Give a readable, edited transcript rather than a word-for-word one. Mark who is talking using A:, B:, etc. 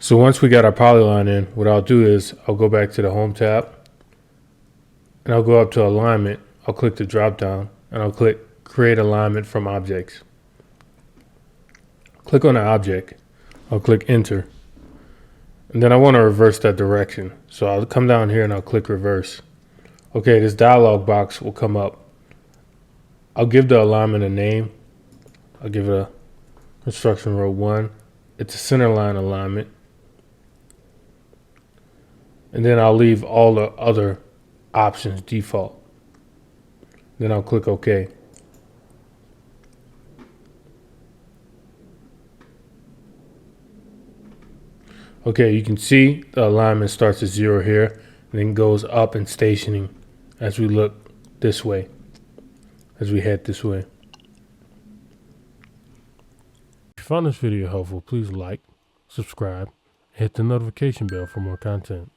A: So once we got our polyline in, what I'll do is I'll go back to the home tab and I'll go up to alignment. I'll click the drop down and I'll click create alignment from objects. Click on the object. I'll click enter. And then I want to reverse that direction. So I'll come down here and I'll click reverse. Okay, this dialog box will come up. I'll give the alignment a name. I'll give it a construction row 1. It's a center line alignment. And then I'll leave all the other options default. Then I'll click OK. Okay, you can see the alignment starts at 0 here and then goes up in stationing as we look this way, as we head this way. If you found this video helpful, please like, subscribe, and hit the notification bell for more content.